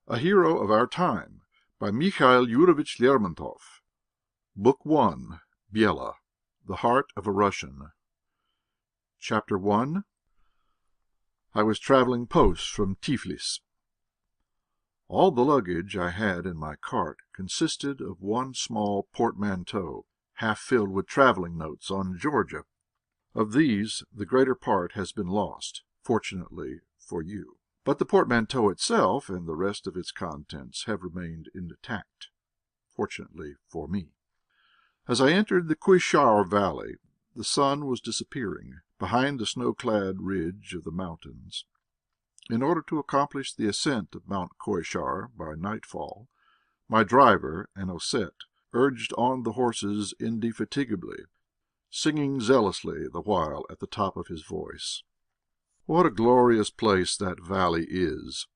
A Hero of Our Time, by Mikhail Yurovich Lermontov. Book 1. Biela, The Heart of a Russian. Chapter 1. I was travelling post from Tiflis. All the luggage I had in my cart consisted of one small portmanteau, half filled with travelling notes on Georgia. Of these the greater part has been lost, fortunately for you. But the portmanteau itself and the rest of its contents have remained intact, fortunately for me. As I entered the Koishar valley, the sun was disappearing behind the snow-clad ridge of the mountains. In order to accomplish the ascent of Mount Koishar by nightfall, my driver, an Osset, urged on the horses indefatigably, singing zealously the while at the top of his voice. What a glorious place that valley is!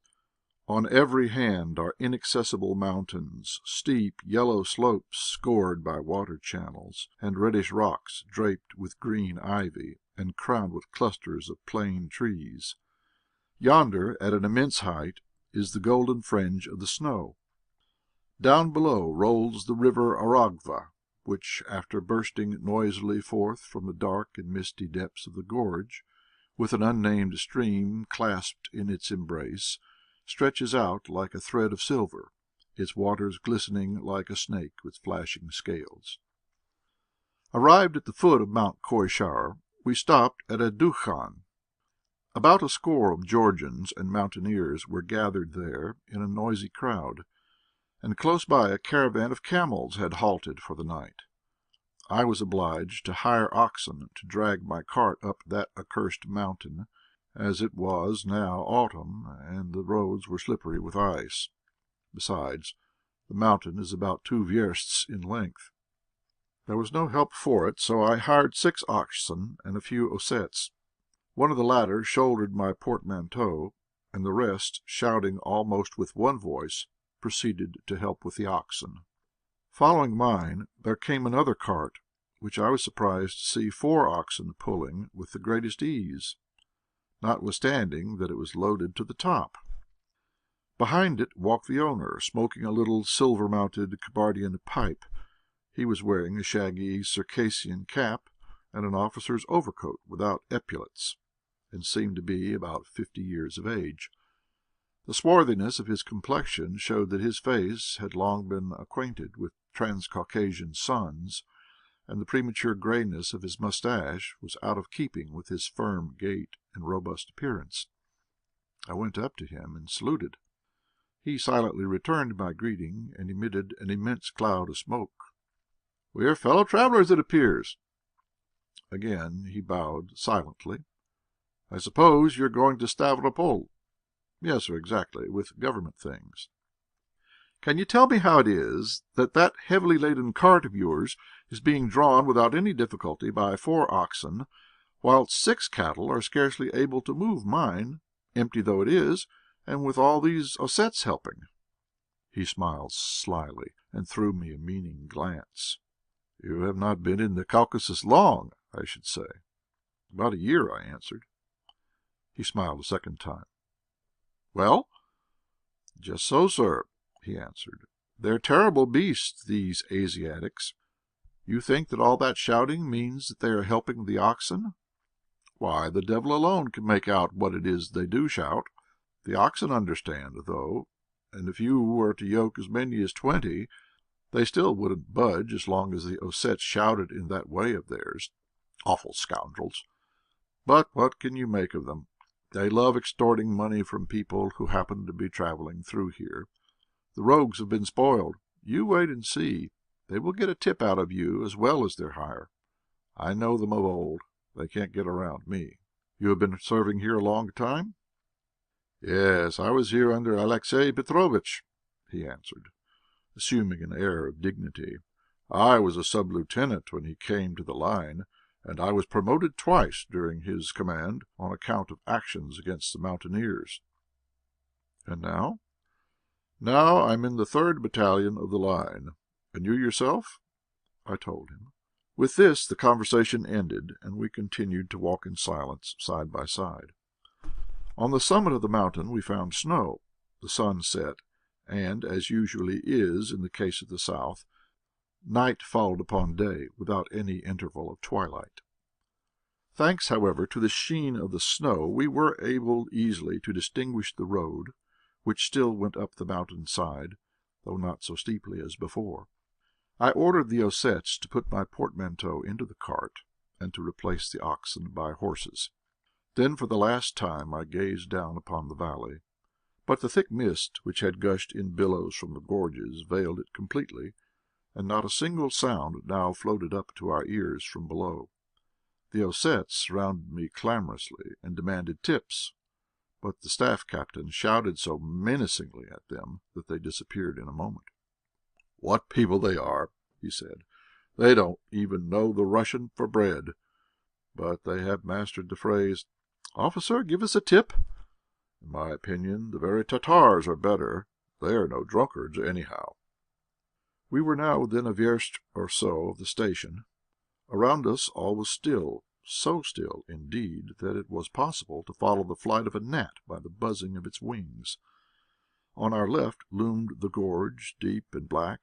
On every hand are inaccessible mountains, steep yellow slopes scored by water channels, and reddish rocks draped with green ivy and crowned with clusters of plane trees. Yonder, at an immense height, is the golden fringe of the snow. Down below rolls the river Aragva, which, after bursting noisily forth from the dark and misty depths of the gorge, with an unnamed stream clasped in its embrace, stretches out like a thread of silver, its waters glistening like a snake with flashing scales. Arrived at the foot of Mount Koishar, we stopped at a dukhan. About a score of Georgians and mountaineers were gathered there in a noisy crowd, and close by a caravan of camels had halted for the night. I was obliged to hire oxen to drag my cart up that accursed mountain, as it was now autumn, and the roads were slippery with ice. Besides, the mountain is about 2 versts in length. There was no help for it, so I hired 6 oxen and a few Ossets. One of the latter shouldered my portmanteau, and the rest, shouting almost with one voice, proceeded to help with the oxen. Following mine, there came another cart, which I was surprised to see 4 oxen pulling with the greatest ease, notwithstanding that it was loaded to the top. Behind it walked the owner, smoking a little silver-mounted Kabardian pipe. He was wearing a shaggy Circassian cap and an officer's overcoat without epaulets, and seemed to be about 50 years of age. The swarthiness of his complexion showed that his face had long been acquainted with Transcaucasian suns, and the premature greyness of his moustache was out of keeping with his firm gait and robust appearance. I went up to him and saluted. He silently returned my greeting and emitted an immense cloud of smoke. "We are fellow travellers, it appears." Again he bowed silently. "I suppose you are going to Stavropol?" "Yes, sir, exactly, with government things." "Can you tell me how it is that that heavily laden cart of yours is being drawn without any difficulty by 4 oxen, whilst 6 cattle are scarcely able to move mine, empty though it is, and with all these Ossets helping?" He smiled slyly, and threw me a meaning glance. "You have not been in the Caucasus long, I should say." "About a year," I answered. He smiled a second time. "Well?" "Just so, sir," he answered. "They're terrible beasts, these Asiatics. You think that all that shouting means that they are helping the oxen? Why, the devil alone can make out what it is they do shout. The oxen understand, though, and if you were to yoke as many as 20, they still wouldn't budge as long as the Ossets shouted in that way of theirs. Awful scoundrels! But what can you make of them? They love extorting money from people who happen to be travelling through here. The rogues have been spoiled. You wait and see. They will get a tip out of you as well as their hire. I know them of old. They can't get around me." "You have been serving here a long time?" "Yes, I was here under Alexey Petrovitch," he answered, assuming an air of dignity. "I was a sub-lieutenant when he came to the line, and I was promoted twice during his command on account of actions against the mountaineers." "And now?" "Now I'm in the 3rd battalion of the line. And you yourself?" I told him. With this the conversation ended, and we continued to walk in silence side by side. On the summit of the mountain we found snow. The sun set, and, as usually is in the case of the South, night followed upon day without any interval of twilight. Thanks, however, to the sheen of the snow, we were able easily to distinguish the road, which still went up the mountain side, though not so steeply as before. I ordered the Ossets to put my portmanteau into the cart, and to replace the oxen by horses. Then for the last time I gazed down upon the valley, but the thick mist which had gushed in billows from the gorges veiled it completely, and not a single sound now floated up to our ears from below. The Ossets surrounded me clamorously and demanded tips, but the staff captain shouted so menacingly at them that they disappeared in a moment. "What people they are!" he said. "They don't even know the Russian for bread, but they have mastered the phrase, 'Officer, give us a tip.' In my opinion, the very Tatars are better. They are no drunkards, anyhow." We were now within a verst or so of the station. Around us all was still, so still, indeed, that it was possible to follow the flight of a gnat by the buzzing of its wings. On our left loomed the gorge, deep and black.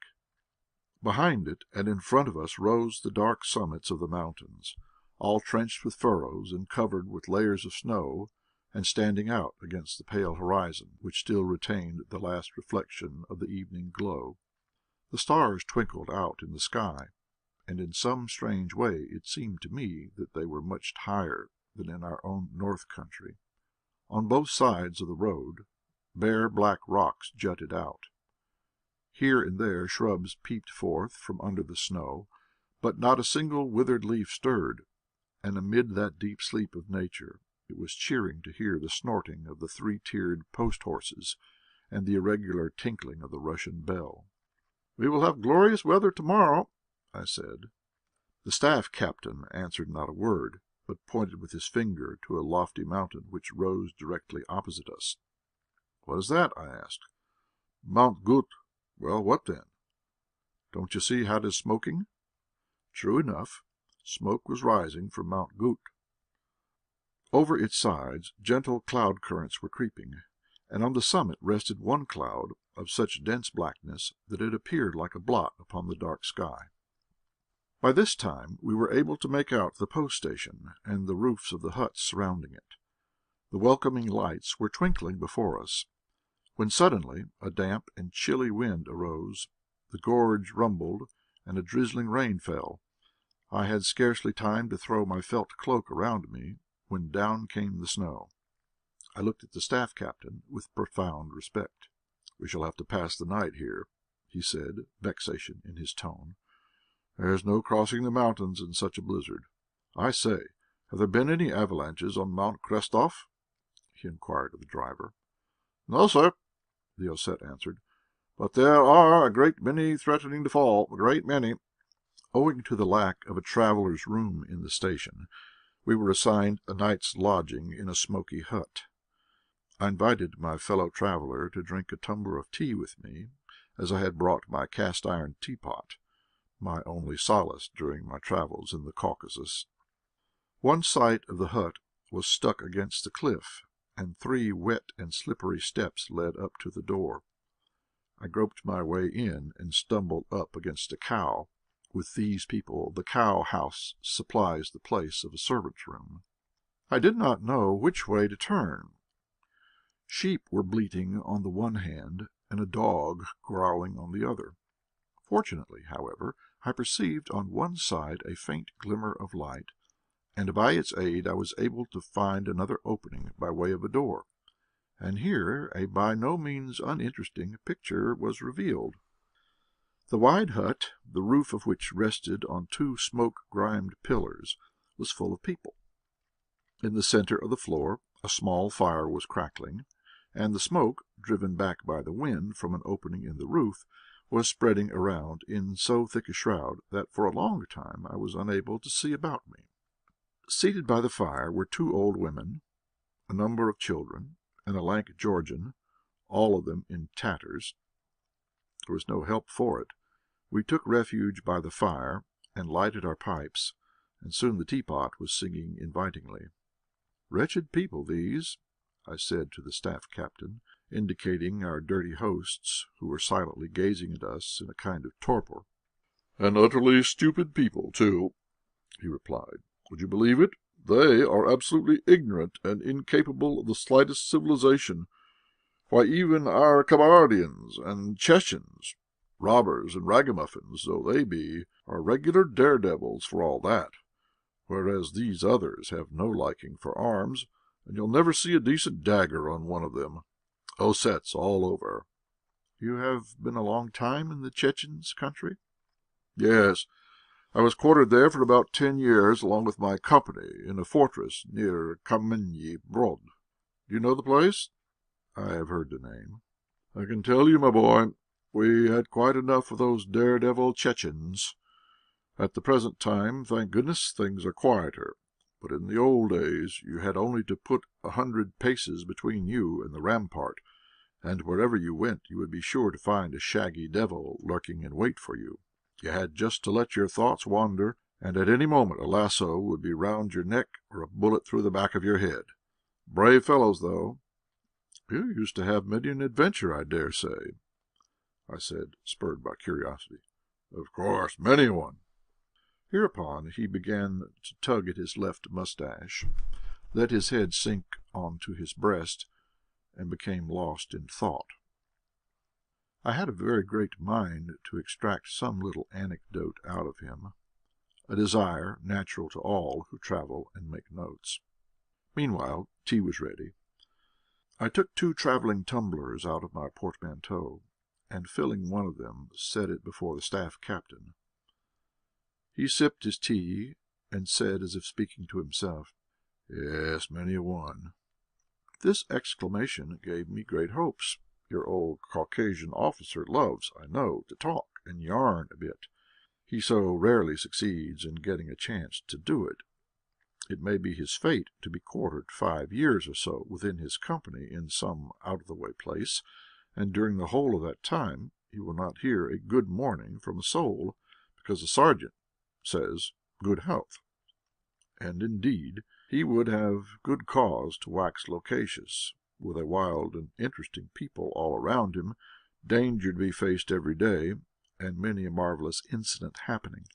Behind it and in front of us rose the dark summits of the mountains, all trenched with furrows and covered with layers of snow, and standing out against the pale horizon, which still retained the last reflection of the evening glow. The stars twinkled out in the sky, and in some strange way it seemed to me that they were much higher than in our own north country. On both sides of the road bare black rocks jutted out. Here and there shrubs peeped forth from under the snow, but not a single withered leaf stirred, and amid that deep sleep of nature it was cheering to hear the snorting of the three-tiered post-horses and the irregular tinkling of the Russian bell. "We will have glorious weather to-morrow," I said. The staff captain answered not a word, but pointed with his finger to a lofty mountain which rose directly opposite us. "What is that?" I asked. "Mount Gut." "Well, what then?" "Don't you see how it is smoking?" True enough, smoke was rising from Mount Gut. Over its sides gentle cloud currents were creeping, and on the summit rested one cloud of such dense blackness that it appeared like a blot upon the dark sky. By this time we were able to make out the post station and the roofs of the huts surrounding it. The welcoming lights were twinkling before us, when suddenly a damp and chilly wind arose, the gorge rumbled, and a drizzling rain fell. I had scarcely time to throw my felt cloak around me when down came the snow. I looked at the staff captain with profound respect. "We shall have to pass the night here," he said, vexation in his tone. "There's no crossing the mountains in such a blizzard. I say, have there been any avalanches on Mount Krestov?" he inquired of the driver. "No, sir," the Osset answered, "but there are a great many threatening to fall, a great many." Owing to the lack of a traveller's room in the station, we were assigned a night's lodging in a smoky hut. I invited my fellow traveller to drink a tumbler of tea with me, as I had brought my cast-iron teapot, my only solace during my travels in the Caucasus. One side of the hut was stuck against the cliff, and 3 wet and slippery steps led up to the door. I groped my way in and stumbled up against a cow. With these people the cow-house supplies the place of a servant's room. I did not know which way to turn. Sheep were bleating on the one hand, and a dog growling on the other. Fortunately, however, I perceived on one side a faint glimmer of light, and by its aid I was able to find another opening by way of a door, and here a by no means uninteresting picture was revealed. The wide hut, the roof of which rested on 2 smoke-grimed pillars, was full of people. In the centre of the floor a small fire was crackling, and the smoke, driven back by the wind from an opening in the roof, was spreading around in so thick a shroud that for a long time I was unable to see about me. Seated by the fire were 2 old women, a number of children, and a lank Georgian, all of them in tatters. There was no help for it. We took refuge by the fire and lighted our pipes, and soon the teapot was singing invitingly. "Wretched people these," I said to the staff captain, indicating our dirty hosts, who were silently gazing at us in a kind of torpor. "And utterly stupid people, too," he replied. "Would you believe it? They are absolutely ignorant and incapable of the slightest civilization. Why, even our Kabardians and Chechens, robbers and ragamuffins though they be, are regular daredevils for all that, whereas these others have no liking for arms, and you'll never see a decent dagger on one of them. Ossets all over." "You have been a long time in the Chechens' country?" "Yes. I was quartered there for about 10 years, along with my company, in a fortress near Kamenyi Brod. Do you know the place?" "I have heard the name." "I can tell you, my boy, we had quite enough of those daredevil Chechens. At the present time, thank goodness, things are quieter, but in the old days you had only to put 100 paces between you and the rampart, and wherever you went you would be sure to find a shaggy devil lurking in wait for you. You had just to let your thoughts wander, and at any moment a lasso would be round your neck or a bullet through the back of your head. Brave fellows, though." "You used to have Midian Adventure, I dare say," I said, spurred by curiosity. "Of course, many a one." Hereupon he began to tug at his left moustache, let his head sink on to his breast, and became lost in thought. I had a very great mind to extract some little anecdote out of him, a desire natural to all who travel and make notes. Meanwhile tea was ready. I took 2 travelling tumblers out of my portmanteau, and filling one of them, set it before the staff captain. He sipped his tea, and said, as if speaking to himself, "Yes, many a one." This exclamation gave me great hopes. Your old Caucasian officer loves, I know, to talk and yarn a bit. He so rarely succeeds in getting a chance to do it. It may be his fate to be quartered 5 years or so within his company in some out-of-the-way place, and during the whole of that time he will not hear a good morning from a soul, because the sergeant says good health. And indeed he would have good cause to wax loquacious, with a wild and interesting people all around him, danger to be faced every day, and many a marvellous incident happening.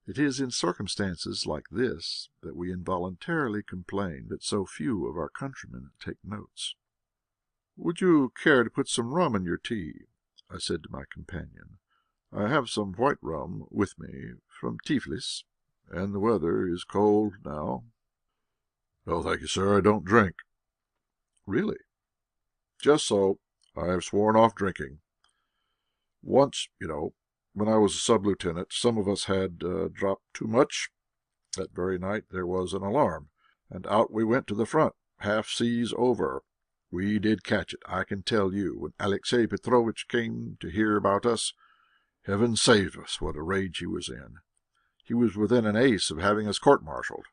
It is in circumstances like this that we involuntarily complain that so few of our countrymen take notes. "Would you care to put some rum in your tea?" I said to my companion. "I have some white rum with me from Tiflis, and the weather is cold now." "No, thank you, sir, I don't drink." "Really?" "Just so. I have sworn off drinking. Once, when I was a sub-lieutenant, some of us had dropped too much. That very night there was an alarm, and out we went to the front, half seas over. We did catch it, I can tell you. When Alexey Petrovitch came to hear about us, heaven save us, what a rage he was in. He was within an ace of having us court-martialed.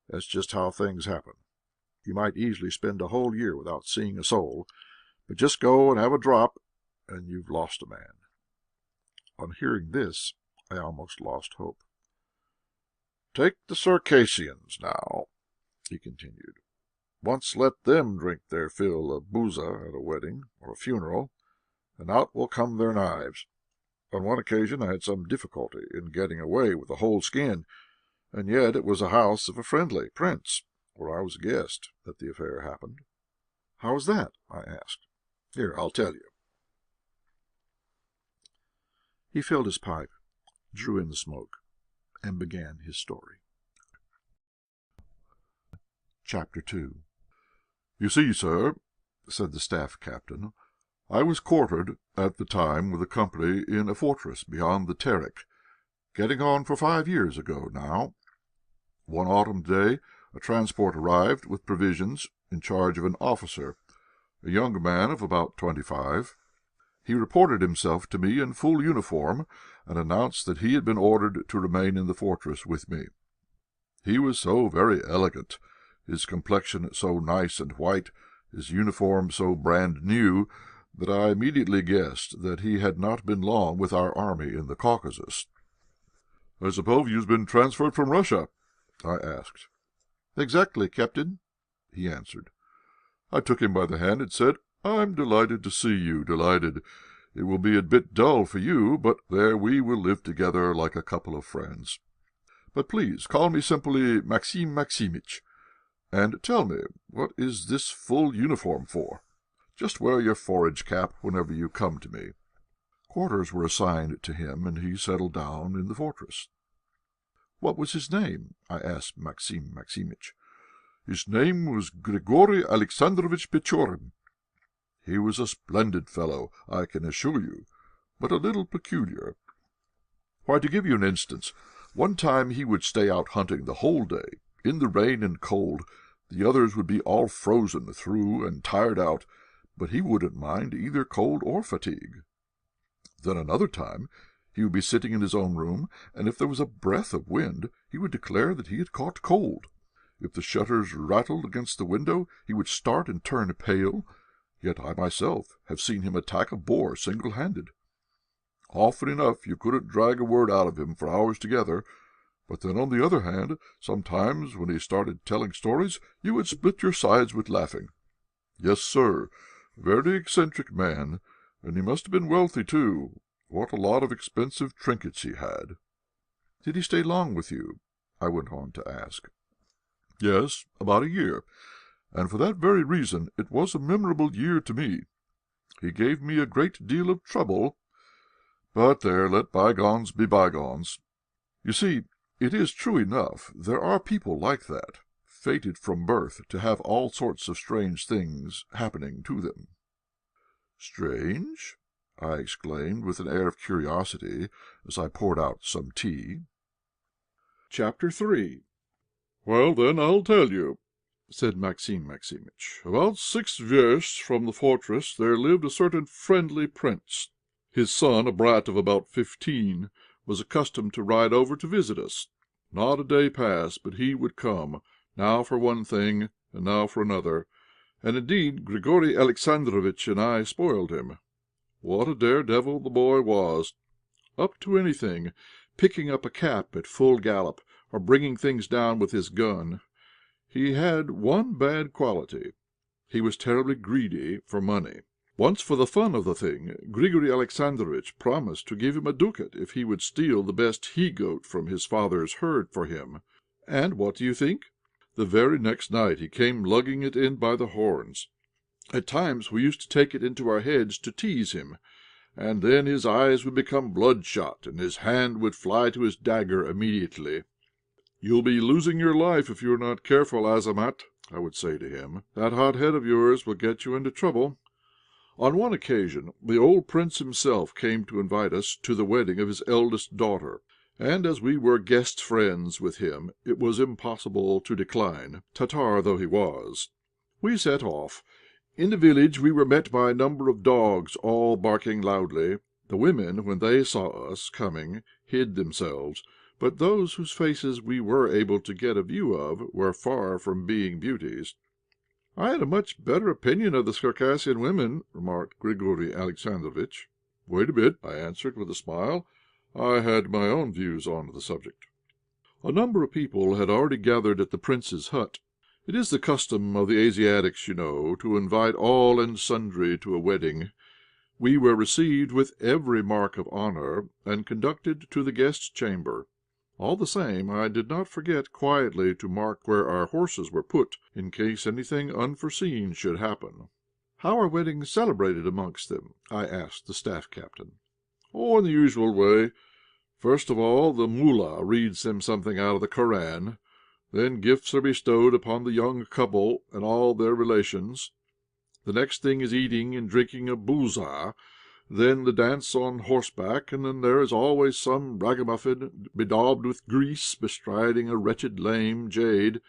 That's just how things happen. You might easily spend a whole year without seeing a soul, but just go and have a drop, and you've lost a man." On hearing this, I almost lost hope. "Take the Circassians, now," he continued. "Once let them drink their fill of buza at a wedding or a funeral, and out will come their knives. On one occasion I had some difficulty in getting away with a whole skin, and yet it was a house of a friendly prince, where I was a guest, that the affair happened." "How was that?" I asked. "Here, I'll tell you." He filled his pipe, drew in the smoke, and began his story. Chapter 2. "You see, sir," said the staff captain, "I was quartered at the time with a company in a fortress beyond the Terek, getting on for 5 years ago now. One autumn day a transport arrived with provisions, in charge of an officer, a young man of about 25. He reported himself to me in full uniform, and announced that he had been ordered to remain in the fortress with me. He was so very elegant, his complexion so nice and white, his uniform so brand new, that I immediately guessed that he had not been long with our army in the Caucasus. "I suppose he has been transferred from Russia?" I asked. "Exactly, captain," he answered. I took him by the hand and said, I'm delighted to see you, delighted. It will be a bit dull for you, but there we will live together like a couple of friends. But please call me simply Maxim Maximitch. And tell me, what is this full uniform for? Just wear your forage cap whenever you come to me." Quarters were assigned to him, and he settled down in the fortress. "What was his name?" I asked Maxim Maximitch. "His name was Grigory Alexandrovitch Pechorin. He was a splendid fellow, I can assure you, but a little peculiar. Why, to give you an instance, one time he would stay out hunting the whole day, in the rain and cold. The others would be all frozen through and tired out, but he wouldn't mind either cold or fatigue. Then another time he would be sitting in his own room, and if there was a breath of wind, he would declare that he had caught cold. If the shutters rattled against the window, he would start and turn pale. Yet I myself have seen him attack a boar single-handed. Often enough you couldn't drag a word out of him for hours together, but then, on the other hand, sometimes when he started telling stories, you would split your sides with laughing. Yes, sir, very eccentric man, and he must have been wealthy, too. What a lot of expensive trinkets he had." "Did he stay long with you?" I went on to ask. "Yes, about a year. And for that very reason it was a memorable year to me. He gave me a great deal of trouble, but there, let bygones be bygones. You see, it is true enough, there are people like that, fated from birth to have all sorts of strange things happening to them." "Strange?" I exclaimed, with an air of curiosity, as I poured out some tea. Chapter 3. "Well, then, I'll tell you," said Maxim Maximitch. "About 6 versts from the fortress there lived a certain friendly prince. His son, a brat of about 15, was accustomed to ride over to visit us. Not a day passed but he would come, now for one thing and now for another, and indeed Grigory Alexandrovitch and I spoiled him. What a daredevil the boy was! Up to anything, picking up a cap at full gallop, or bringing things down with his gun. He had one bad quality: he was terribly greedy for money. Once, for the fun of the thing, Grigory Alexandrovitch promised to give him a ducat if he would steal the best he-goat from his father's herd for him. And what do you think? The very next night he came lugging it in by the horns. At times we used to take it into our heads to tease him, and then his eyes would become bloodshot, and his hand would fly to his dagger immediately. 'You'll be losing your life if you're not careful, Azamat,' I would say to him. 'That hot head of yours will get you into trouble.' On one occasion the old prince himself came to invite us to the wedding of his eldest daughter, and as we were guest friends with him it was impossible to decline, Tatar though he was. We set off. In the village we were met by a number of dogs, all barking loudly. The women, when they saw us coming, hid themselves, but those whose faces we were able to get a view of were far from being beauties. "I had a much better opinion of the Circassian women," remarked Grigory Alexandrovitch. "Wait a bit," I answered, with a smile. I had my own views on the subject. A number of people had already gathered at the prince's hut. It is the custom of the Asiatics, you know, to invite all and sundry to a wedding. We were received with every mark of honour, and conducted to the guest chamber. All the same, I did not forget quietly to mark where our horses were put, in case anything unforeseen should happen. "How are weddings celebrated amongst them?" I asked the staff captain. "Oh, in the usual way. First of all, the Mullah reads them something out of the Koran. Then gifts are bestowed upon the young couple and all their relations. The next thing is eating and drinking a bouzah, then the dance on horseback, and then there is always some ragamuffin bedaubed with grease bestriding a wretched lame jade,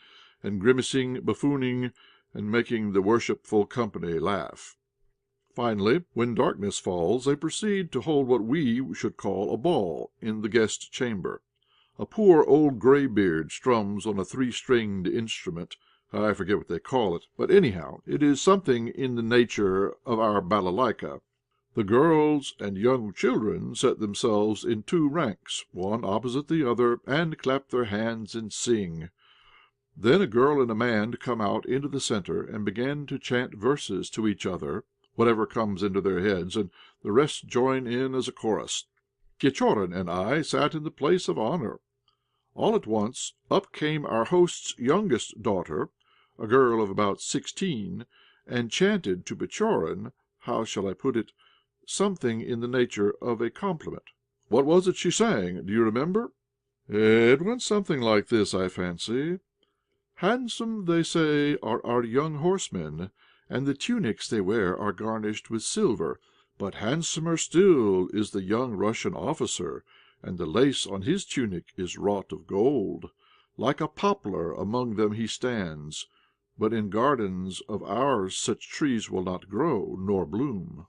and grimacing, buffooning, and making the worshipful company laugh. Finally, when darkness falls, they proceed to hold what we should call a ball in the guest chamber. A poor old greybeard strums on a 3-stringed instrument. I forget what they call it, but anyhow it is something in the nature of our balalaika. The girls and young children set themselves in 2 ranks, one opposite the other, and clap their hands and sing. Then a girl and a man come out into the centre and begin to chant verses to each other, whatever comes into their heads, and the rest join in as a chorus. Pechorin and I sat in the place of honour. All at once up came our host's youngest daughter, a girl of about 16, and chanted to Pechorin, how shall I put it, something in the nature of a compliment. What was it she sang? Do you remember? It went something like this, I fancy. Handsome, they say, are our young horsemen, and the tunics they wear are garnished with silver. But handsomer still is the young Russian officer, and the lace on his tunic is wrought of gold. Like a poplar among them he stands, but in gardens of ours such trees will not grow nor bloom.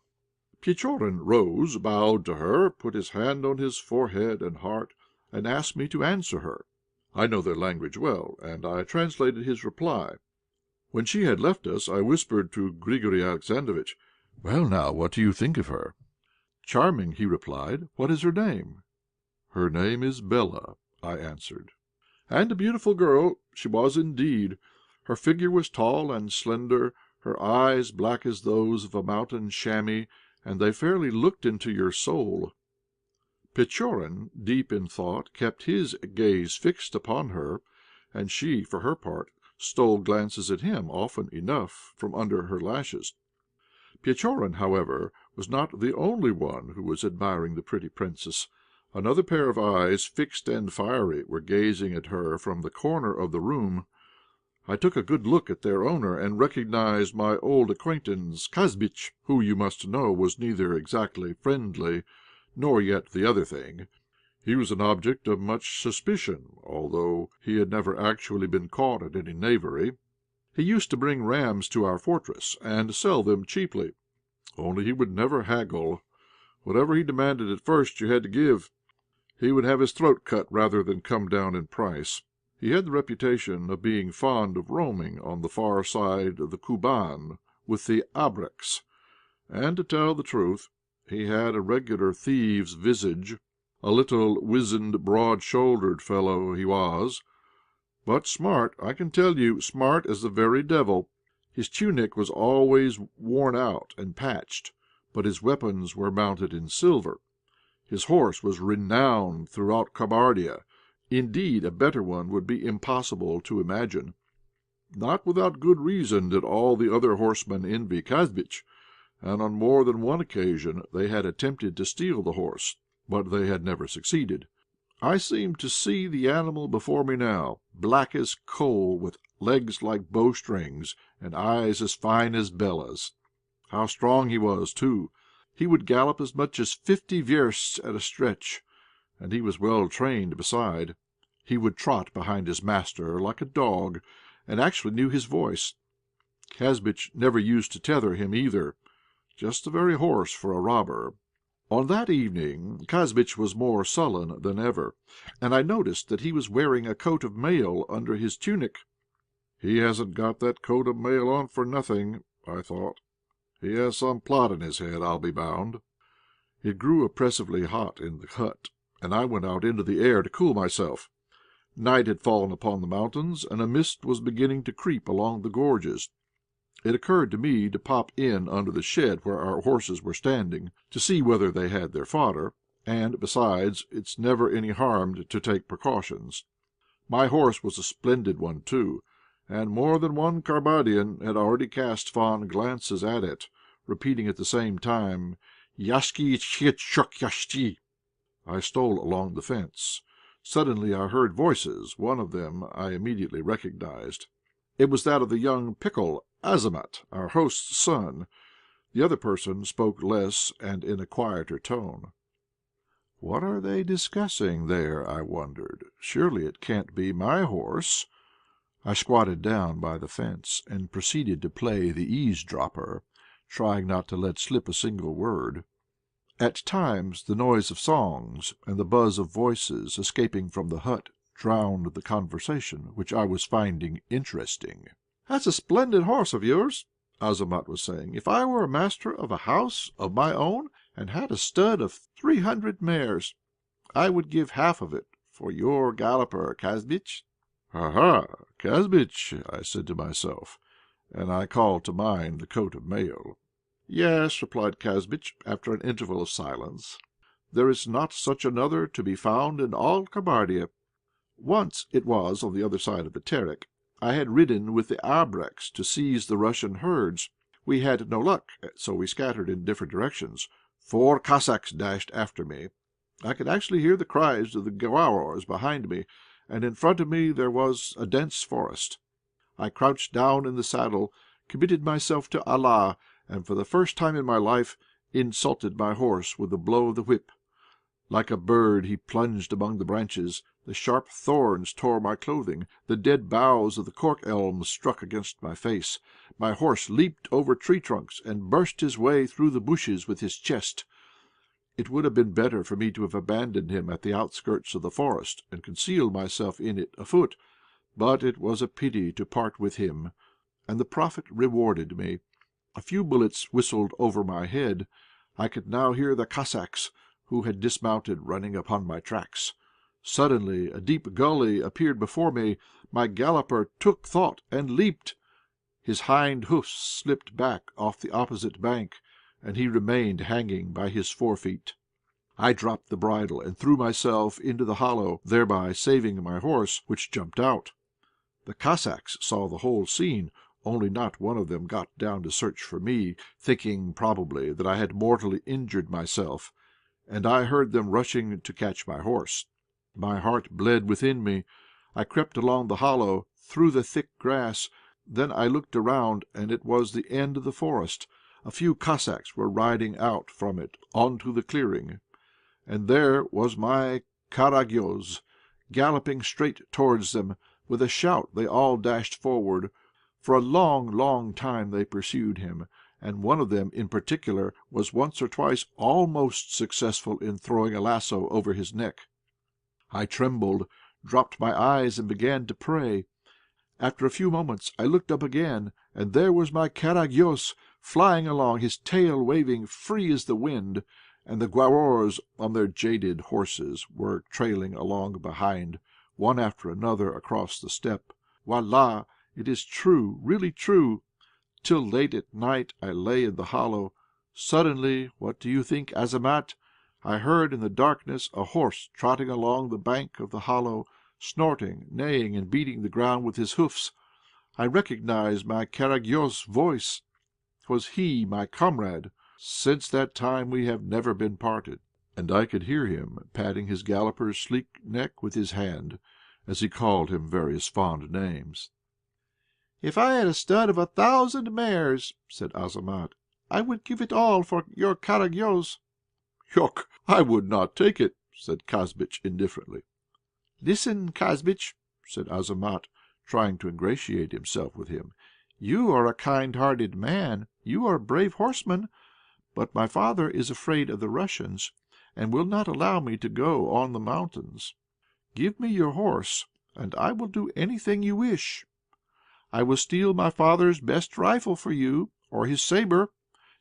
Pechorin rose, bowed to her, put his hand on his forehead and heart, and asked me to answer her. I know their language well, and I translated his reply. When she had left us, I whispered to Grigori Alexandrovitch, "Well, now, what do you think of her?" "Charming," he replied. "What is her name?" "Her name is Bella," I answered. And a beautiful girl she was indeed. Her figure was tall and slender, her eyes black as those of a mountain chamois, and they fairly looked into your soul. Pechorin, deep in thought, kept his gaze fixed upon her, and she, for her part, stole glances at him often enough from under her lashes. Pechorin, however, was not the only one who was admiring the pretty princess. Another pair of eyes, fixed and fiery, were gazing at her from the corner of the room. I took a good look at their owner, and recognised my old acquaintance Kazbitch, who, you must know, was neither exactly friendly nor yet the other thing. He was an object of much suspicion, although he had never actually been caught at any knavery. He used to bring rams to our fortress, and sell them cheaply. Only he would never haggle. Whatever he demanded at first you had to give. He would have his throat cut rather than come down in price. He had the reputation of being fond of roaming on the far side of the Kuban with the abreks, and, to tell the truth, he had a regular thieve's visage. A little, wizened, broad-shouldered fellow he was, but smart, I can tell you, smart as the very devil. His tunic was always worn out and patched, but his weapons were mounted in silver. His horse was renowned throughout Kabardia. Indeed, a better one would be impossible to imagine. Not without good reason did all the other horsemen envy Kazbitch, and on more than one occasion they had attempted to steal the horse, but they had never succeeded. I seem to see the animal before me now, black as coal, with legs like bowstrings, and eyes as fine as Bella's. How strong he was, too! He would gallop as much as 50 versts at a stretch, and he was well trained beside. He would trot behind his master like a dog, and actually knew his voice. Kazbitch never used to tether him either. Just the very horse for a robber. On that evening Kazbitch was more sullen than ever, and I noticed that he was wearing a coat of mail under his tunic. He hasn't got that coat of mail on for nothing, I thought. He has some plot in his head, I'll be bound. It grew oppressively hot in the hut, and I went out into the air to cool myself. Night had fallen upon the mountains, and a mist was beginning to creep along the gorges. It occurred to me to pop in under the shed where our horses were standing, to see whether they had their fodder, and, besides, it's never any harm to take precautions. My horse was a splendid one, too, and more than one Kabardian had already cast fond glances at it, repeating at the same time, "Yashki tchitchok yashti." I stole along the fence. Suddenly I heard voices. One of them I immediately recognised. It was that of the young pickle, Azamat, our host's son. The other person spoke less and in a quieter tone. What are they discussing there, I wondered? Surely it can't be my horse. I squatted down by the fence and proceeded to play the eavesdropper, trying not to let slip a single word. At times the noise of songs and the buzz of voices escaping from the hut drowned the conversation, which I was finding interesting. "That's a splendid horse of yours," Azamat was saying. "If I were a master of a house of my own, and had a stud of 300 mares, I would give half of it for your galloper, Kazbitch." "Aha, Kazbitch!" I said to myself, and I called to mind the coat of mail. "Yes," replied Kazbitch, after an interval of silence. "There is not such another to be found in all Kabardia. Once it was on the other side of the Terek. I had ridden with the Abreks to seize the Russian herds. We had no luck, so we scattered in different directions. 4 Cossacks dashed after me. I could actually hear the cries of the Gauurs behind me, and in front of me there was a dense forest. I crouched down in the saddle, committed myself to Allah, and for the first time in my life insulted my horse with a blow of the whip. Like a bird he plunged among the branches. The sharp thorns tore my clothing. The dead boughs of the cork elms struck against my face. My horse leaped over tree trunks and burst his way through the bushes with his chest. It would have been better for me to have abandoned him at the outskirts of the forest and concealed myself in it afoot, but it was a pity to part with him, and the Prophet rewarded me. A few bullets whistled over my head. I could now hear the Cossacks, who had dismounted, running upon my tracks. Suddenly a deep gully appeared before me. My galloper took thought and leaped. His hind hoofs slipped back off the opposite bank, and he remained hanging by his forefeet. I dropped the bridle and threw myself into the hollow, thereby saving my horse, which jumped out. The Cossacks saw the whole scene, only not one of them got down to search for me, thinking probably that I had mortally injured myself, and I heard them rushing to catch my horse. My heart bled within me. I crept along the hollow, through the thick grass. Then I looked around, and it was the end of the forest. A few Cossacks were riding out from it on to the clearing, and there was my Carriages galloping straight towards them. With a shout they all dashed forward. For a long, long time they pursued him, and one of them in particular was once or twice almost successful in throwing a lasso over his neck. I trembled, dropped my eyes, and began to pray. After a few moments I looked up again, and there was my Carriages flying along, his tail waving free as the wind, and the Gauurs on their jaded horses were trailing along behind, one after another across the steppe. Wallah, it is true, really true. Till late at night I lay in the hollow. Suddenly, what do you think, Azamat? I heard in the darkness a horse trotting along the bank of the hollow, snorting, neighing, and beating the ground with his hoofs. I recognised my Carriages' voice. 'Twas he, my comrade. Since that time we have never been parted, and I could hear him patting his galloper's sleek neck with his hand, as he called him various fond names. "If I had a stud of 1,000 mares," said Azamat, "I would give it all for your Carriages." "Yok, I would not take it," said Kazbitch indifferently. "Listen, Kazbitch," said Azamat, trying to ingratiate himself with him. "You are a kind-hearted man, you are a brave horseman, but my father is afraid of the Russians, and will not allow me to go on the mountains. Give me your horse, and I will do anything you wish. I will steal my father's best rifle for you, or his sabre,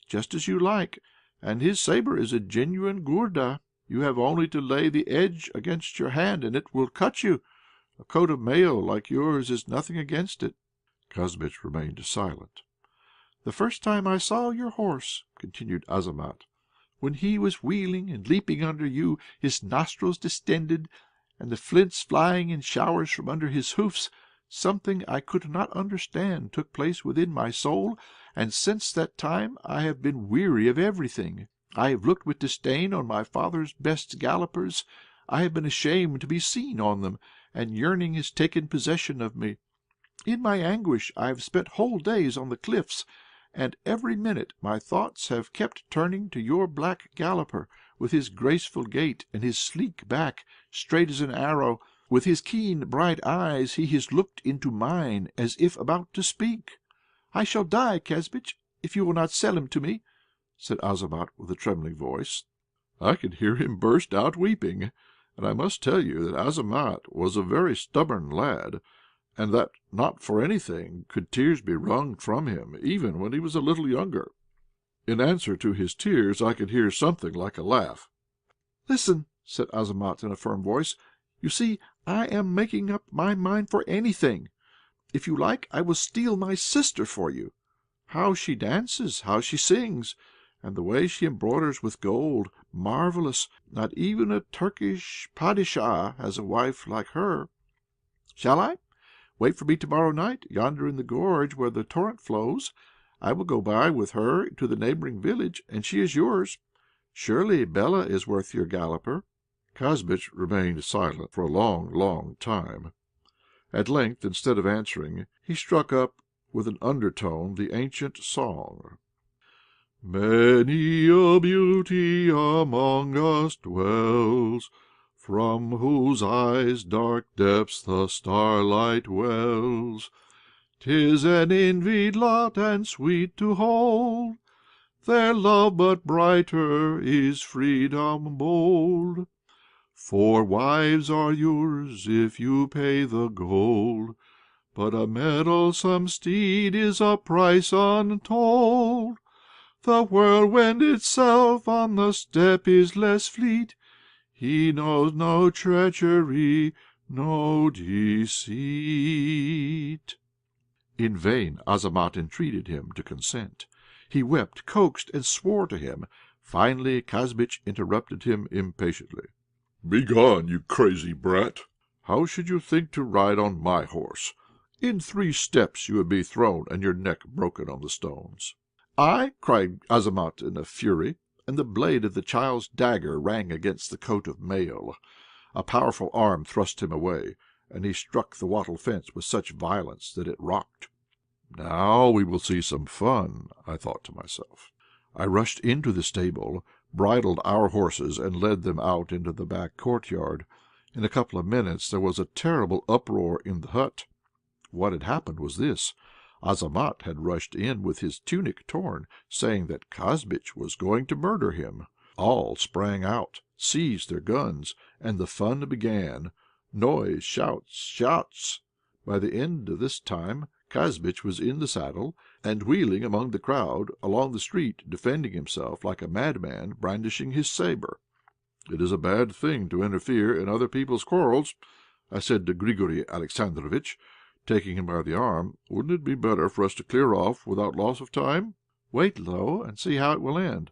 just as you like, and his sabre is a genuine gourda. You have only to lay the edge against your hand, and it will cut you. A coat of mail like yours is nothing against it." Kazbitch remained silent. "The first time I saw your horse," continued Azamat, "when he was wheeling and leaping under you, his nostrils distended, and the flints flying in showers from under his hoofs, something I could not understand took place within my soul, and since that time I have been weary of everything. I have looked with disdain on my father's best gallopers. I have been ashamed to be seen on them, and yearning has taken possession of me. In my anguish I have spent whole days on the cliffs, and every minute my thoughts have kept turning to your black galloper, with his graceful gait and his sleek back, straight as an arrow. With his keen bright eyes he has looked into mine as if about to speak. I shall die, Kazbitch, if you will not sell him to me," said Azamat with a trembling voice. I could hear him burst out weeping, and I must tell you that Azamat was a very stubborn lad, and that not for anything could tears be wrung from him, even when he was a little younger. In answer to his tears I could hear something like a laugh. "Listen," said Azamat in a firm voice. "You see, I am making up my mind for anything. If you like, I will steal my sister for you." How she dances, how she sings, and the way she embroiders with gold! Marvellous! Not even a Turkish Padishah has a wife like her. Shall I? Wait for me to-morrow night, yonder in the gorge where the torrent flows. I will go by with her to the neighbouring village, and she is yours. Surely Bela is worth your galloper." Kazbitch remained silent for a long, long time. At length, instead of answering, he struck up with an undertone the ancient song: "Many a beauty among us dwells, from whose eyes' dark depths the starlight wells. 'Tis an envied lot, and sweet to hold their love, but brighter is freedom bold. For wives are yours if you pay the gold, but a mettlesome steed is a price untold. The whirlwind itself on the steppe is less fleet. He knows no treachery, no deceit." In vain Azamat entreated him to consent. He wept, coaxed, and swore to him. Finally Kazbitch interrupted him impatiently. "Begone, you crazy brat! How should you think to ride on my horse? In 3 steps you would be thrown and your neck broken on the stones." "I?" cried Azamat in a fury, and the blade of the child's dagger rang against the coat of mail. A powerful arm thrust him away, and he struck the wattle fence with such violence that it rocked. "Now we will see some fun," I thought to myself. I rushed into the stable, bridled our horses, and led them out into the back courtyard. In a couple of minutes there was a terrible uproar in the hut. What had happened was this. Azamat had rushed in with his tunic torn, saying that Kazbitch was going to murder him. All sprang out, seized their guns, and the fun began. Noise, shouts, shouts! By the end of this time Kazbitch was in the saddle, and wheeling among the crowd along the street, defending himself like a madman, brandishing his sabre. "It is a bad thing to interfere in other people's quarrels," I said to Grigori Alexandrovitch, taking him by the arm. "Wouldn't it be better for us to clear off without loss of time?" "Wait, though, and see how it will end."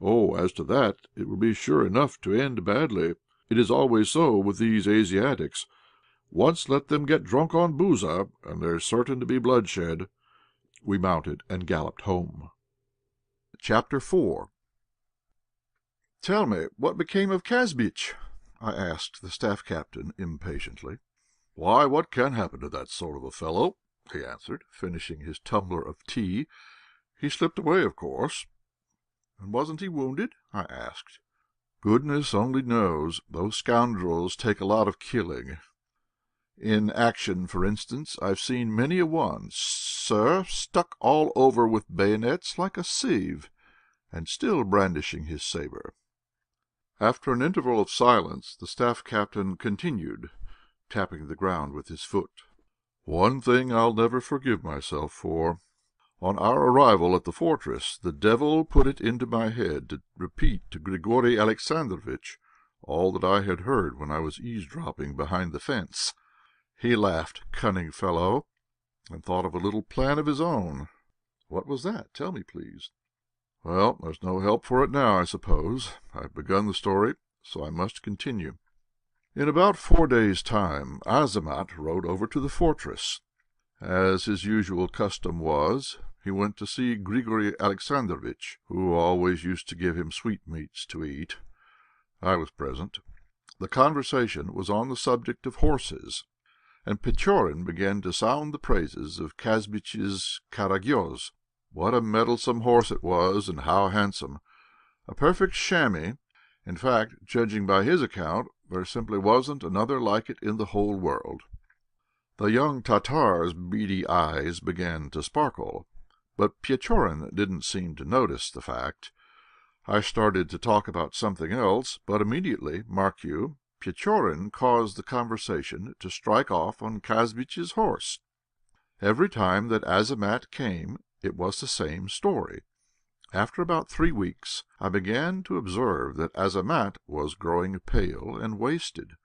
"Oh, as to that, it will be sure enough to end badly. It is always so with these Asiatics. Once let them get drunk on Booza, and there's certain to be bloodshed." We mounted and galloped home. Chapter 4. "Tell me, what became of Kazbitch?" I asked the staff captain impatiently. "Why, what can happen to that sort of a fellow?" he answered, finishing his tumbler of tea. "He slipped away, of course." "And wasn't he wounded?" I asked. "Goodness only knows. Those scoundrels take a lot of killing. In action, for instance, I've seen many a one, sir, stuck all over with bayonets like a sieve, and still brandishing his sabre." After an interval of silence the staff captain continued, tapping the ground with his foot. "One thing I'll never forgive myself for. On our arrival at the fortress the devil put it into my head to repeat to Grigori Alexandrovitch all that I had heard when I was eavesdropping behind the fence. He laughed, cunning fellow, and thought of a little plan of his own." "What was that? Tell me, please." "Well, there's no help for it now, I suppose. I've begun the story, so I must continue. In about 4 days' time Azamat rode over to the fortress. As his usual custom was, he went to see Grigori Alexandrovitch, who always used to give him sweetmeats to eat. I was present. The conversation was on the subject of horses, and Pechorin began to sound the praises of Kazbitch's Carriages. What a mettlesome horse it was, and how handsome! A perfect chamois. In fact, judging by his account, there simply wasn't another like it in the whole world. The young Tatar's beady eyes began to sparkle, but Pechorin didn't seem to notice the fact. I started to talk about something else, but immediately, mark you, Pechorin caused the conversation to strike off on Kazbitch's horse. Every time that Azamat came it was the same story. After about 3 weeks I began to observe that Azamat was growing pale and wasted,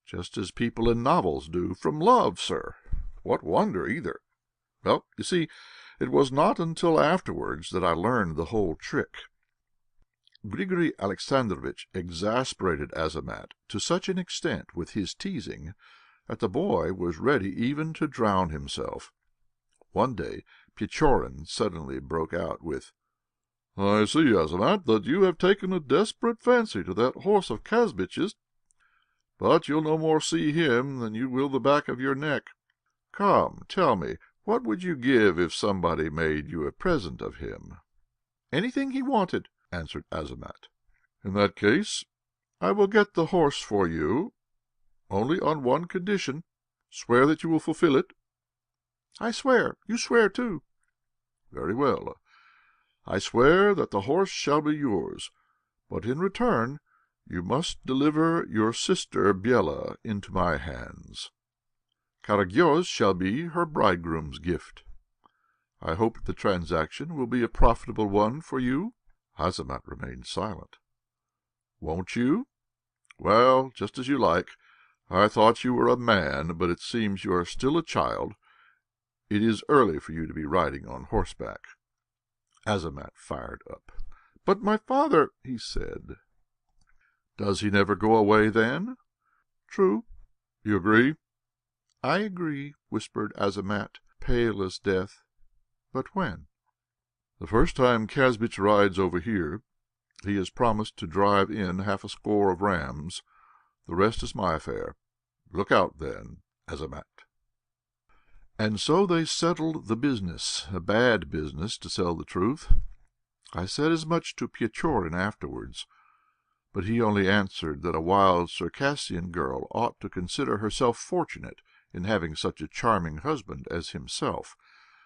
just as people in novels do from love, sir. What wonder, either? Well, you see, It was not until afterwards that I learned the whole trick. Grigory Alexandrovitch exasperated Azamat to such an extent with his teasing that the boy was ready even to drown himself. One day Pechorin suddenly broke out with, "I see, Azamat, that you have taken a desperate fancy to that horse of Kazbitch's, but you'll no more see him than you will the back of your neck. Come, tell me, what would you give if somebody made you a present of him?" "Anything he wanted," answered Azamat. "In that case I will get the horse for you, only on one condition. Swear that you will fulfil it." "I swear. You swear too." "Very well. I swear that the horse shall be yours, but in return you must deliver your sister Biela into my hands. Carriages shall be her bridegroom's gift. I hope the transaction will be a profitable one for you." Azamat remained silent. "Won't you? Well, just as you like. I thought you were a man, but it seems you are still a child. It is early for you to be riding on horseback." Azamat fired up. "But my father," he said. "Does he never go away, then?" "True." "You agree?" "I agree," whispered Azamat, pale as death. "But when?" "The first time Kazbitch rides over here, he has promised to drive in 60 of rams. The rest is my affair. Look out, then, Azamat." And so they settled the business, a bad business, to tell the truth. I said as much to Pechorin afterwards, but he only answered that a wild Circassian girl ought to consider herself fortunate in having such a charming husband as himself,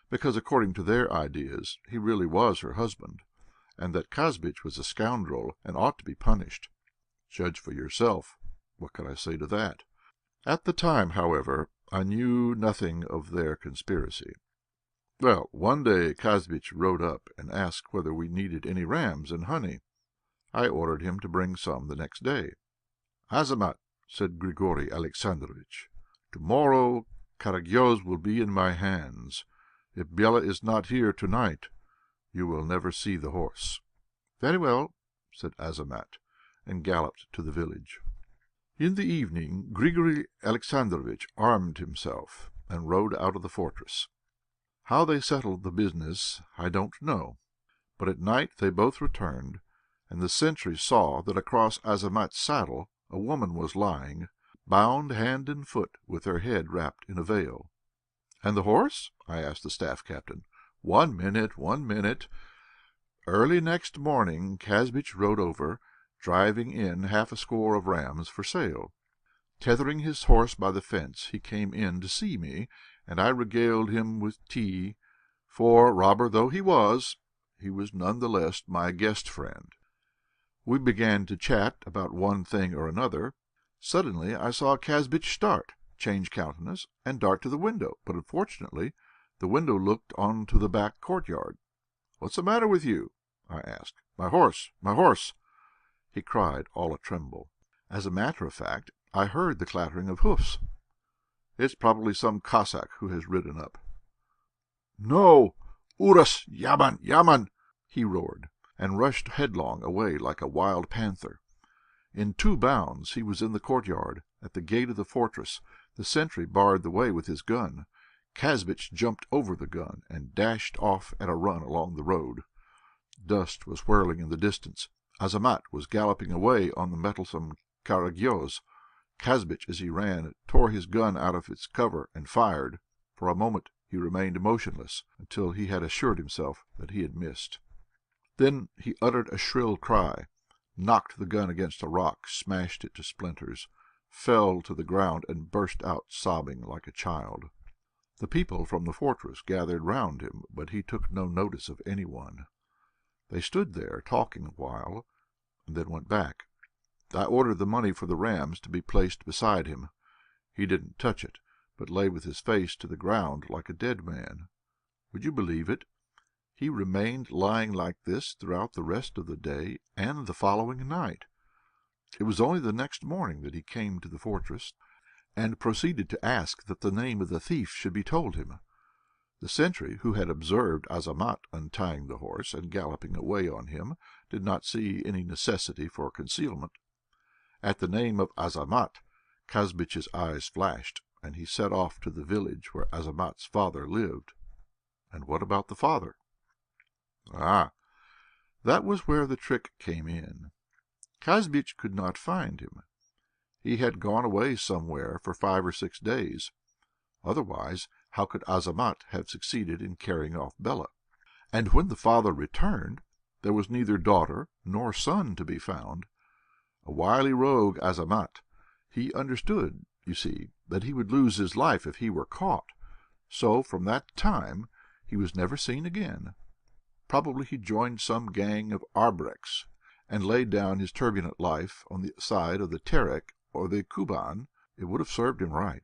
because, according to their ideas, he really was her husband, and that Kazbitch was a scoundrel and ought to be punished. Judge for yourself. What could I say to that? At the time, however, I knew nothing of their conspiracy. Well, one day Kazbitch rode up and asked whether we needed any rams and honey. I ordered him to bring some the next day. "Azamat," said Grigory Alexandrovitch, "to-morrow Carriages will be in my hands. If Biela is not here to-night, you will never see the horse." "Very well," said Azamat, and galloped to the village. In the evening Grigory Alexandrovitch armed himself and rode out of the fortress. How they settled the business I don't know, but at night they both returned, and the sentry saw that across Azamat's saddle a woman was lying, bound hand and foot, with her head wrapped in a veil. "And the horse?" I asked the staff captain. "One minute. Early next morning Kazbitch rode over, driving in 60 of rams for sale. Tethering his horse by the fence, he came in to see me, and I regaled him with tea, for, robber though he was none the less my guest friend. We began to chat about one thing or another. Suddenly I saw Kazbitch start, change countenance, and dart to the window, but unfortunately the window looked on to the back courtyard. "What's the matter with you?" I asked. My horse! He cried, all a-tremble. As a matter of fact, I heard the clattering of hoofs. "It's probably some Cossack who has ridden up." "No! Uras! Yaman!" he roared, and rushed headlong away like a wild panther. In 2 bounds he was in the courtyard, at the gate of the fortress. The sentry barred the way with his gun. Kazbitch jumped over the gun and dashed off at a run along the road. Dust was whirling in the distance. Azamat was galloping away on the mettlesome Carriages. Kazbitch, as he ran, tore his gun out of its cover and fired. For a moment he remained motionless, until he had assured himself that he had missed. Then he uttered a shrill cry, knocked the gun against a rock, smashed it to splinters, fell to the ground, and burst out sobbing like a child. The people from the fortress gathered round him, but he took no notice of any one. They stood there talking a while, and then went back. I ordered the money for the rams to be placed beside him. He didn't touch it, but lay with his face to the ground like a dead man. Would you believe it? He remained lying like this throughout the rest of the day and the following night. It was only the next morning that he came to the fortress, and proceeded to ask that the name of the thief should be told him. The sentry, who had observed Azamat untying the horse and galloping away on him, did not see any necessity for concealment. At the name of Azamat, Kazbitch's eyes flashed, and he set off to the village where Azamat's father lived. And what about the father? Ah, that was where the trick came in. Kazbitch could not find him. He had gone away somewhere for 5 or 6 days. Otherwise, how could Azamat have succeeded in carrying off Bela? And when the father returned, there was neither daughter nor son to be found. A wily rogue, Azamat. He understood, you see, that he would lose his life if he were caught. So from that time he was never seen again. Probably he joined some gang of Arbreks, and laid down his turbulent life on the side of the Terek or the Kuban. It would have served him right.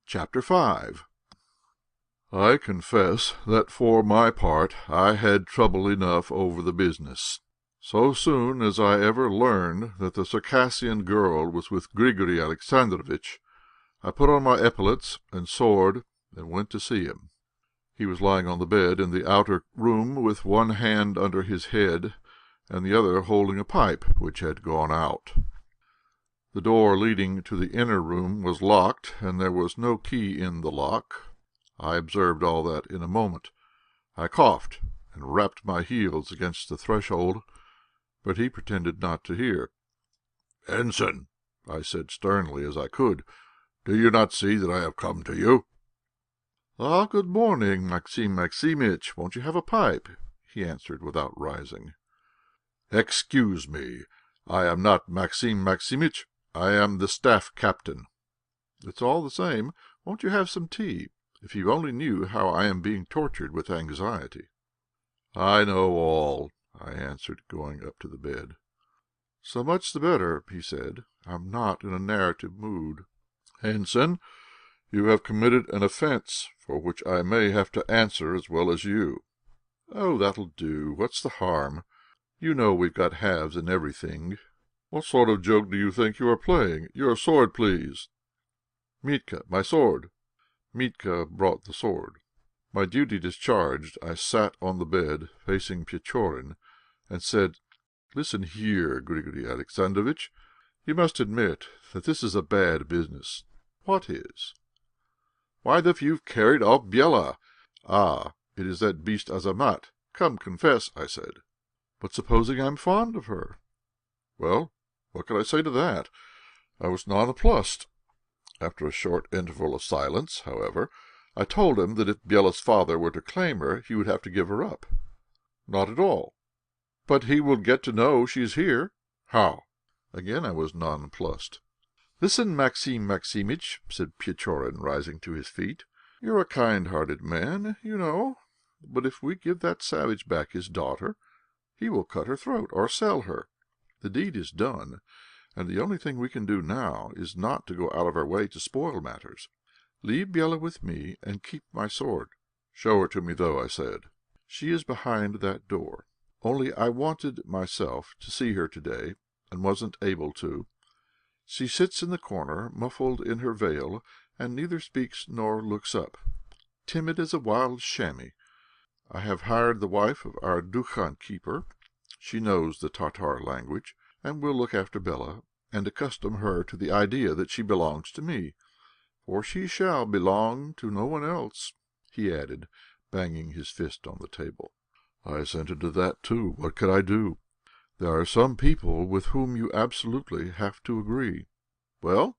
Chapter 5. I confess that for my part I had trouble enough over the business. So soon as I ever learned that the Circassian girl was with Grigory Alexandrovitch, I put on my epaulets and sword and went to see him. He was lying on the bed in the outer room with one hand under his head and the other holding a pipe which had gone out. The door leading to the inner room was locked, and there was no key in the lock. I observed all that in a moment. I coughed and rapped my heels against the threshold, but he pretended not to hear. "Ensign," I said sternly as I could, "do you not see that I have come to you?" "Ah, good morning, Maxim Maximitch. Won't you have a pipe?" he answered without rising. "Excuse me, I am not Maxim Maximitch. I am the staff captain." "It's all the same. Won't you have some tea? If you only knew how I am being tortured with anxiety." "I know all," I answered, going up to the bed. "So much the better," he said. "I'm not in a narrative mood." "Ensign, you have committed an offence for which I may have to answer as well as you." "Oh, that'll do. What's the harm? You know we've got halves in everything." "What sort of joke do you think you are playing? Your sword, please." "Mitka, my sword." Mitka brought the sword. My duty discharged, I sat on the bed, facing Pechorin, and said, "Listen here, Grigory Alexandrovitch. You must admit that this is a bad business." "What is?" "Why, that you've carried off Bela." "Ah, it is that beast Azamat. Come, confess," I said. "But supposing I'm fond of her?" "Well, what could I say to that?" I was nonplussed. After a short interval of silence, however, I told him that if Bela's father were to claim her, he would have to give her up. "Not at all." "But he will get to know she is here." "How?" Again I was nonplussed. "Listen, Maxim Maximitch," said Pechorin, rising to his feet. "You're a kind-hearted man, you know. But if we give that savage back his daughter, he will cut her throat or sell her. The deed is done, and the only thing we can do now is not to go out of our way to spoil matters. Leave Bela with me and keep my sword." "Show her to me, though," I said. "She is behind that door. Only I wanted myself to see her to-day, and wasn't able to. She sits in the corner, muffled in her veil, and neither speaks nor looks up. Timid as a wild chamois. I have hired the wife of our dukhan keeper. She knows the Tartar language, and will look after Bela, and accustom her to the idea that she belongs to me. For she shall belong to no one else," he added, banging his fist on the table. I assented to that too. What could I do? There are some people with whom you absolutely have to agree. "Well?"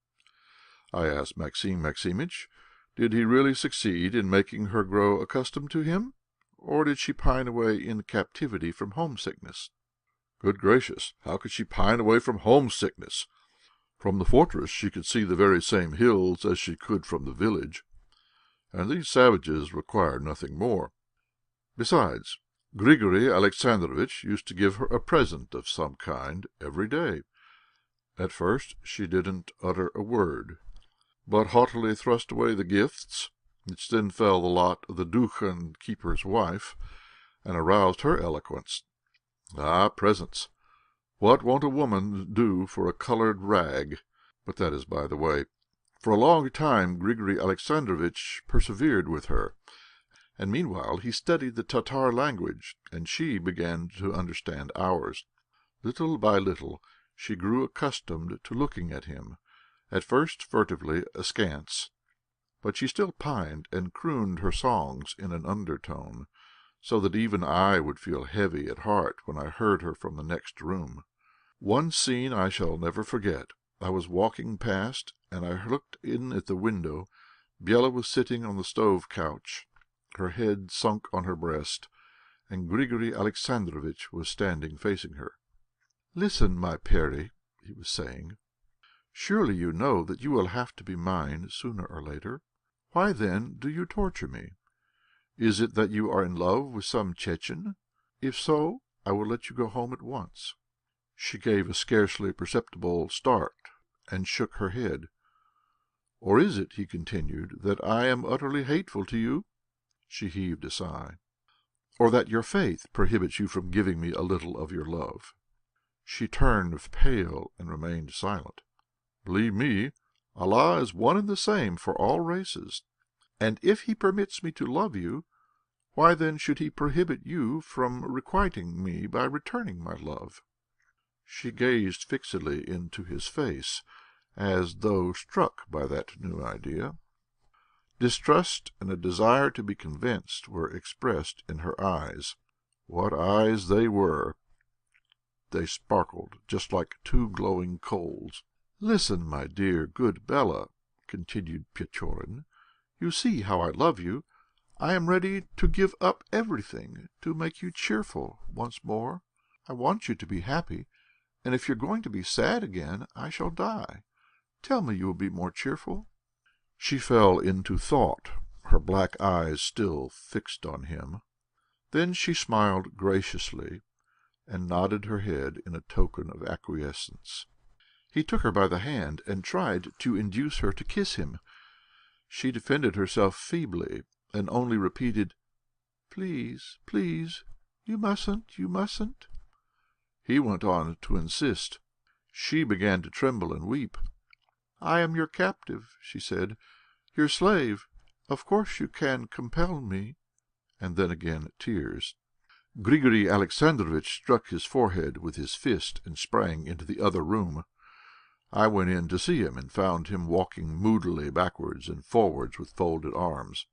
I asked Maxim Maximitch. "Did he really succeed in making her grow accustomed to him, or did she pine away in captivity from homesickness?" "Good gracious, how could she pine away from homesickness? From the fortress she could see the very same hills as she could from the village, and these savages require nothing more. Besides, Grigory Alexandrovitch used to give her a present of some kind every day. At first she didn't utter a word, but haughtily thrust away the gifts, which then fell the lot of the dukhan keeper's wife, and aroused her eloquence. Ah, presents! What won't a woman do for a coloured rag? But that is by the way. For a long time Grigory Alexandrovitch persevered with her, and meanwhile he studied the Tatar language, and she began to understand ours. Little by little she grew accustomed to looking at him, at first furtively, askance, but she still pined and crooned her songs in an undertone, so that even I would feel heavy at heart when I heard her from the next room. One scene I shall never forget. I was walking past, and I looked in at the window. Bela was sitting on the stove couch, her head sunk on her breast, and Grigory Alexandrovitch was standing facing her. "Listen, my Peri," he was saying. "Surely you know that you will have to be mine sooner or later. Why, then, do you torture me? Is it that you are in love with some Chechen? If so, I will let you go home at once." She gave a scarcely perceptible start and shook her head. "Or is it," he continued, "that I am utterly hateful to you?" She heaved a sigh. "Or that your faith prohibits you from giving me a little of your love?" She turned pale and remained silent. "Believe me, Allah is one and the same for all races, and if He permits me to love you, why then should He prohibit you from requiting me by returning my love?" She gazed fixedly into his face, as though struck by that new idea. Distrust and a desire to be convinced were expressed in her eyes. What eyes they were! They sparkled just like two glowing coals. "Listen, my dear, good Bela," continued Pechorin. "You see how I love you. I am ready to give up everything to make you cheerful once more. I want you to be happy, and if you are going to be sad again, I shall die. Tell me you will be more cheerful." She fell into thought, her black eyes still fixed on him. Then she smiled graciously, and nodded her head in a token of acquiescence. He took her by the hand and tried to induce her to kiss him. She defended herself feebly, and only repeated, "Please, please, you mustn't, you mustn't." He went on to insist. She began to tremble and weep. "I am your captive," she said, "your slave. Of course you can compel me." And then again tears. Grigory Alexandrovitch struck his forehead with his fist and sprang into the other room. I went in to see him, and found him walking moodily backwards and forwards with folded arms.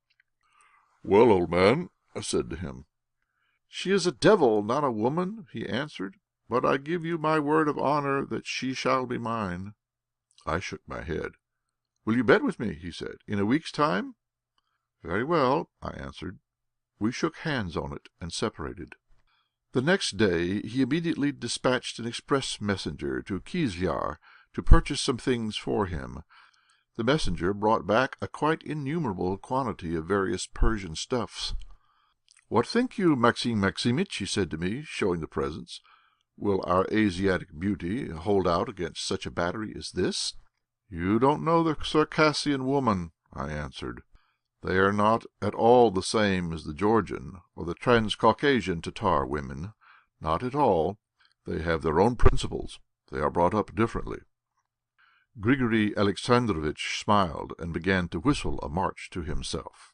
"Well, old man," I said to him. "She is a devil, not a woman," he answered, "but I give you my word of honour that she shall be mine." I shook my head. "Will you bet with me?" he said, "in a week's time?" "Very well," I answered. We shook hands on it and separated. The next day he immediately dispatched an express messenger to Kizlyar to purchase some things for him. The messenger brought back a quite innumerable quantity of various Persian stuffs. "What think you, Maxim Maximitch?" he said to me, showing the presents. "Will our Asiatic beauty hold out against such a battery as this?" "You don't know the Circassian woman," I answered. "They are not at all the same as the Georgian or the Transcaucasian Tatar women. Not at all. They have their own principles. They are brought up differently." Grigory Alexandrovitch smiled and began to whistle a march to himself.